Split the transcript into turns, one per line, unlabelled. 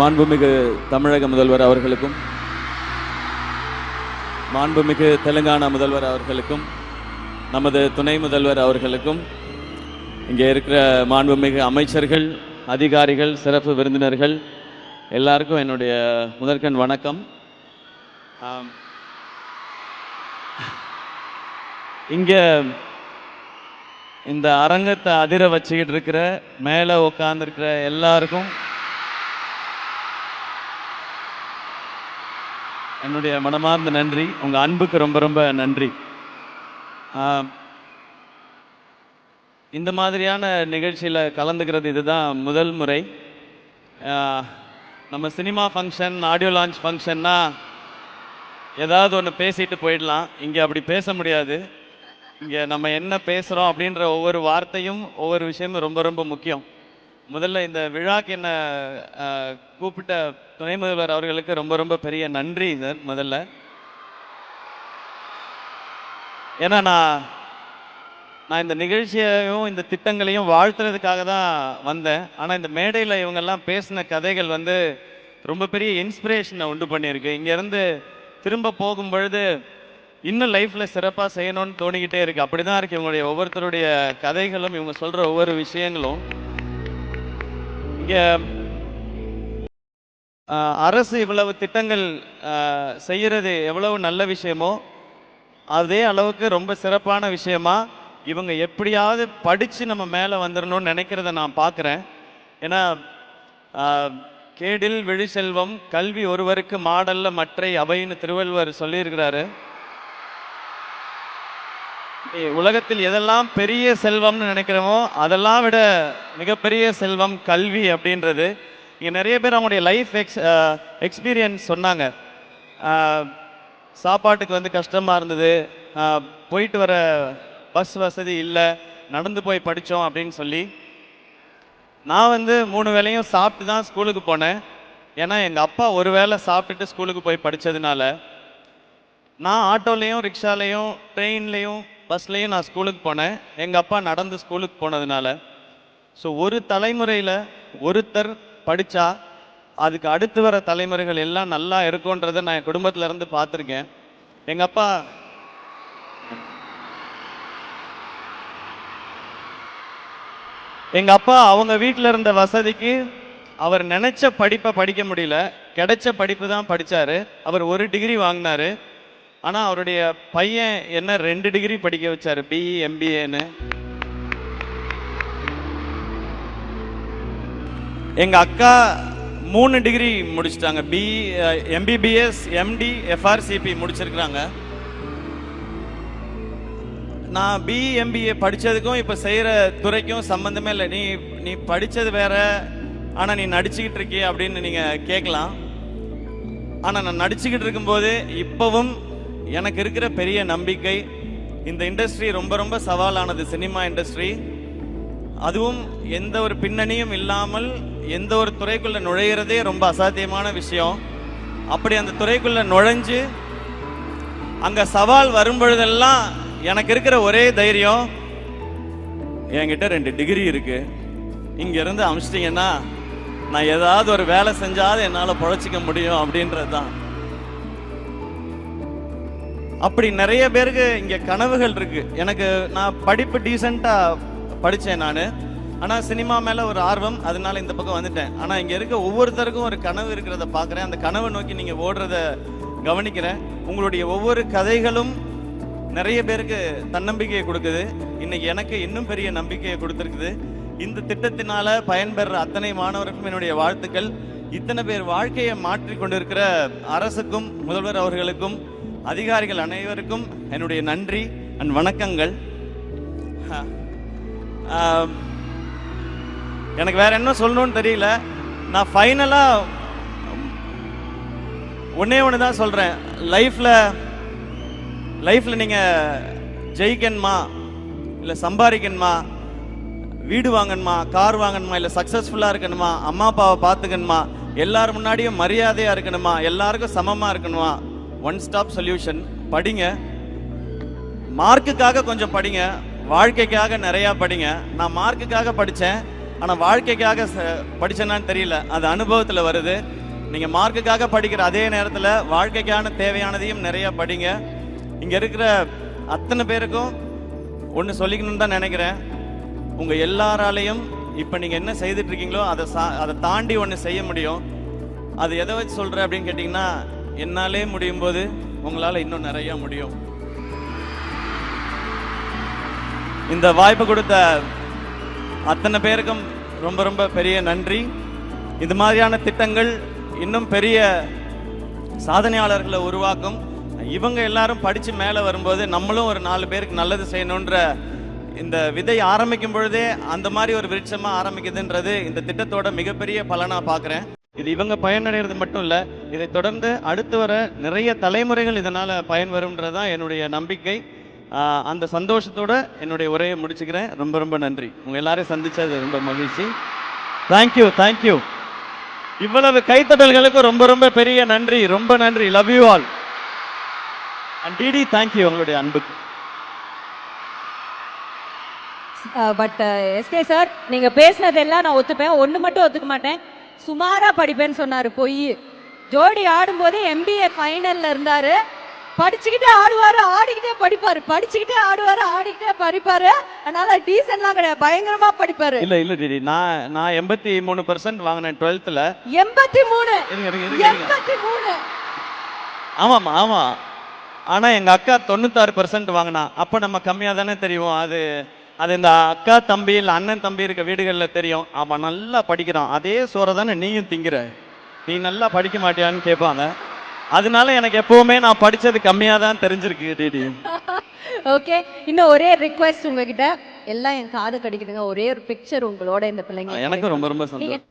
மாண்புமிகு தமிழக முதல்வர் அவர்களுக்கும், மாண்புமிகு தெலுங்கானா முதல்வர் அவர்களுக்கும், நமது துணை முதல்வர் அவர்களுக்கும், இங்கே இருக்கிற மாண்புமிகு அமைச்சர்கள், அதிகாரிகள், சிறப்பு விருந்தினர்கள் எல்லாருக்கும் என்னுடைய முதற்கண் வணக்கம். இங்கே இந்த அரங்கத்தை அதிர வச்சுக்கிட்டு இருக்கிற மேலே உட்காந்துருக்கிற எல்லாருக்கும் என்னுடைய மனமார்ந்த நன்றி. உங்கள் அன்புக்கு ரொம்ப ரொம்ப நன்றி. இந்த மாதிரியான நிகழ்ச்சியில் கலந்துக்கிறது இதுதான் முதல் முறை. நம்ம சினிமா ஃபங்க்ஷன், ஆடியோ லான்ச் ஃபங்க்ஷன்னா ஏதாவது ஒன்று பேசிட்டு போயிடலாம். இங்கே அப்படி பேச முடியாது. இங்கே நம்ம என்ன பேசுகிறோம் அப்படின்ற ஒவ்வொரு வார்த்தையும் ஒவ்வொரு விஷயமும் ரொம்ப ரொம்ப முக்கியம். முதல்ல இந்த விழாக்கு என்ன கூப்பிட்ட துணை முதல்வர் அவர்களுக்கு ரொம்ப ரொம்ப பெரிய நன்றி. சார், முதல்ல ஏன்னா நான் இந்த நிகழ்ச்சியையும் இந்த திட்டங்களையும் வாழ்த்துறதுக்காக தான் வந்தேன். ஆனால் இந்த மேடையில் இவங்கெல்லாம் பேசின கதைகள் ரொம்ப பெரிய இன்ஸ்பிரேஷனை உண்டு பண்ணியிருக்கு. இங்கேருந்து திரும்ப போகும் பொழுது இன்னும் லைஃப்பில் சிறப்பாக செய்யணும்னு தோணிக்கிட்டே இருக்குது. அப்படி தான் இருக்குது இவங்களுடைய ஒவ்வொருத்தருடைய கதைகளும், இவங்க சொல்கிற ஒவ்வொரு விஷயங்களும். இங்கே அரசு இவ்வளவு திட்டங்கள் செய்கிறது எவ்வளவு நல்ல விஷயமோ அதே அளவுக்கு ரொம்ப சிறப்பான விஷயமா இவங்க எப்படியாவது படித்து நம்ம மேலே வந்துடணும்னு நினைக்கிறத நான் பார்க்குறேன். ஏன்னா கேடில் விழி செல்வம் கல்வி ஒருவருக்கு மாடல்ல மற்றை அவைன்னு திருவள்ளுவர் சொல்லியிருக்கிறாரு. உலகத்தில் எதெல்லாம் பெரிய செல்வம்னு நினைக்கிறோமோ அதெல்லாம் விட மிகப்பெரிய செல்வம் கல்வி அப்படின்றது. இங்கே நிறைய பேர் அவங்களுடைய லைஃப் எக்ஸ்பீரியன்ஸ் சொன்னாங்க. சாப்பாட்டுக்கு கஷ்டமாக இருந்தது, போயிட்டு வர பஸ் வசதி இல்லை, நடந்து போய் படித்தோம் அப்படின்னு சொல்லி. நான் 3 வேளையும் சாப்பிட்டு தான் ஸ்கூலுக்கு போனேன். ஏன்னா எங்கள் அப்பா ஒரு வேளை சாப்பிட்டுட்டு ஸ்கூலுக்கு போய் படித்ததுனால நான் ஆட்டோலேயும், ரிக்ஷாலேயும், ட்ரெயின்லேயும், பஸ்லேயும் நான் ஸ்கூலுக்கு போனேன். எங்கள் அப்பா நடந்து ஸ்கூலுக்கு போனதுனால. ஸோ ஒரு தலைமுறையில் ஒருத்தர் படித்தா அதுக்கு அடுத்து வர தலைமுறைகள் எல்லாம் நல்லா இருக்குன்றதை நான் என் குடும்பத்தில் இருந்து பார்த்துருக்கேன். எங்கள் அப்பா அவங்க வீட்டில் இருந்த வசதிக்கு அவர் நினச்ச படிப்பை படிக்க முடியல, கிடைச்ச படிப்பு தான் படித்தார். அவர் 1 டிகிரி வாங்கினார். ஆனால் அவருடைய பையன் என்ன 2 டிகிரி படிக்க வச்சார், பிஇ எம்பிஏன்னு. எங்கள் அக்கா 3 டிகிரி முடிச்சிட்டாங்க. பிஇ எம்பிபிஎஸ் எம்டி எஃப்ஆர்சிபி முடிச்சிருக்கிறாங்க. நான் பிஇ எம்பிஏ படித்ததுக்கும் இப்போ செய்கிற துறைக்கும் சம்மந்தமே இல்லை. நீ படித்தது வேற, ஆனால் நீ நடிச்சுக்கிட்டு இருக்கிய அப்படின்னு நீங்கள் கேட்கலாம். ஆனால் நான் நடிச்சுக்கிட்டு இருக்கும்போது இப்போவும் எனக்கு இருக்கிற பெரிய நம்பிக்கை, இந்த இண்டஸ்ட்ரி ரொம்ப ரொம்ப சவாலானது, சினிமா இண்டஸ்ட்ரி. அதுவும் எந்த ஒரு பின்னணியும் இல்லாமல் எந்த ஒரு துறைக்குள்ளே நுழையிறதே ரொம்ப அசாத்தியமான விஷயம். அப்படி அந்த துறைக்குள்ளே நுழைஞ்சு அங்கே சவால் வரும்பொழுதெல்லாம் எனக்கு இருக்கிற ஒரே தைரியம், என்கிட்ட 2 டிகிரி இருக்கு, இங்கேருந்து அமிச்சிட்டிங்கன்னா நான் ஏதாவது ஒரு வேலை செஞ்சாவது என்னால் பொழைச்சிக்க முடியும் அப்படின்றது தான். அப்படி நிறைய பேருக்கு இங்கே கனவுகள் இருக்கு. நான் படிப்பு டீசெண்டாக படித்தேன் நான். ஆனால் சினிமா மேலே ஒரு ஆர்வம், அதனால இந்த பக்கம் வந்துட்டேன். ஆனால் இங்கே இருக்க ஒவ்வொருத்தருக்கும் ஒரு கனவு இருக்கிறத பார்க்குறேன். அந்த கனவை நோக்கி நீங்கள் ஓடுறத கவனிக்கிறேன். உங்களுடைய ஒவ்வொரு கதைகளும் நிறைய பேருக்கு தன்னம்பிக்கையை கொடுக்குது. இன்னைக்கு எனக்கு இன்னும் பெரிய நம்பிக்கையை கொடுத்துருக்குது. இந்த திட்டத்தினால பயன்பெற அத்தனை மாணவருக்கும் என்னுடைய வாழ்த்துக்கள். இத்தனை பேர் வாழ்க்கையை மாற்றி கொண்டிருக்கிற அரசுக்கும், முதல்வர் அவர்களுக்கும், அதிகாரிகள் அனைவருக்கும் என்னுடைய நன்றி அண்ட் வணக்கங்கள். எனக்கு வேற என்ன சொல்லணும்னு தெரியல. நான் ஃபைனலாக ஒன்று தான் சொல்கிறேன். லைஃப்பில் நீங்கள் ஜெயிக்கணுமா, இல்லை சம்பாதிக்கணுமா, வீடு வாங்கணுமா, கார் வாங்கணுமா, இல்லை சக்ஸஸ்ஃபுல்லாக இருக்கணுமா, அம்மா அப்பாவை பார்த்துக்கணுமா, எல்லாரும் முன்னாடியும் மரியாதையாக இருக்கணுமா, எல்லாருக்கும் சமமாக இருக்கணுமா, ஒன் ஸ்டாப் சொல்யூஷன். படிங்க, மார்க்குக்காக கொஞ்சம் படிங்க, வாழ்க்கைக்காக நிறையா படிங்க. நான் மார்க்குக்காக படித்தேன். ஆனால் வாழ்க்கைக்காக படிச்சேனான்னு தெரியல. அது அனுபவத்தில் வருது. நீங்கள் மார்க்குக்காக படிக்கிற அதே நேரத்தில் வாழ்க்கைக்கான தேவையானதையும் நிறைய படிங்க. இங்கே இருக்கிற அத்தனை பேருக்கும் ஒன்று சொல்லிக்கணும்னு தான் நினைக்கிறேன். உங்கள் எல்லாராலையும் இப்போ நீங்கள் என்ன செய்துட்டு இருக்கீங்களோ அதை தாண்டி ஒன்று செய்ய முடியும். அது எதை வச்சு சொல்கிறேன் அப்படின்னு கேட்டிங்கன்னா, என்னாலே முடியும் போது உங்களால் இன்னும் நிறைய முடியும். இந்த வாய்ப்பு கொடுத்த அத்தனை பேருக்கும் ரொம்ப ரொம்ப பெரிய நன்றி. இது மாதிரியான திட்டங்கள் இன்னும் பெரிய சாதனையாளர்களை உருவாக்கும். இவங்க எல்லாரும் படித்து மேலே வரும்போது நம்மளும் ஒரு 4 பேருக்கு நல்லது செய்யணுன்ற இந்த விதை ஆரம்பிக்கும் பொழுதே அந்த மாதிரி ஒரு விருட்சமாக ஆரம்பிக்குதுன்றது இந்த திட்டத்தோட மிகப்பெரிய பலனாக பார்க்குறேன். இது இவங்க பயனடைகிறது மட்டும் இல்லை, இதை தொடர்ந்து அடுத்து வர நிறைய தலைமுறைகள் இதனால் பயன்பெறும்ன்றது தான் என்னுடைய நம்பிக்கை. அந்த சந்தோஷத்தோட என்னுடைய உரையை முடிச்சுக்கிறேன். ரொம்ப ரொம்ப நன்றி. உங்கள் எல்லாரையும் சந்திச்சது ரொம்ப மகிழ்ச்சி. Thank you thank you. இவ்வளவு கைத்தட்டல்களுக்கு ரொம்ப ரொம்ப பெரிய நன்றி. ரொம்ப நன்றி. Love you all. And DD thank you உங்களுடைய அன்புக்கு.
பட் எஸ்கே சார், நீங்க பேசினதெல்லாம் நான் ஒத்துப்பேன். ஒன்று மட்டும் ஒத்துக்க மாட்டேன். சுமாரா படிப்பேன்னு சொன்னாரு. போய் ஜோடி ஆடும்போது MBA ஃபைனல்ல இருந்தாரு. படிச்சுக்கிட்டே ஆடுவாரு, ஆடிக்கிட்டே படிப்பாரு, படிச்சுக்கிட்டே ஆடுவாரு, ஆடிக்கிட்டே படிப்பாரு. அதனால டீசன்ட்லாம் கிடையாது, பயங்கரமா படிப்பாரு.
இல்ல இல்ல டிடி, நான் 83% வாங்கினேன் 12th.
83? 83?
ஆமாமா ஆமா. ஆனா எங்க அக்கா 96% வாங்கினா. அப்ப நம்ம கம்மியா தானே தெரியும். அது இந்த அக்கா தம்பி இல்லை அண்ணன் தம்பி இருக்க வீடுகளில் தெரியும். அவன் நல்லா படிக்கிறான், அதே சோறை தானே நீயும் திங்கிற, நீ நல்லா படிக்க மாட்டியான்னு கேட்பாங்க. அதனால எனக்கு எப்பவுமே நான் படிச்சது கம்மியாக தான் தெரிஞ்சிருக்கு டிடி.
ஓகே, இன்னும் ஒரே ரிக்வெஸ்ட் உங்ககிட்ட, எல்லாம் என் காது கடிக்குதுங்க. ஒரே ஒரு பிக்சர் உங்களோட இந்த பிள்ளைங்க.
எனக்கு ரொம்ப ரொம்ப சந்தோஷம்.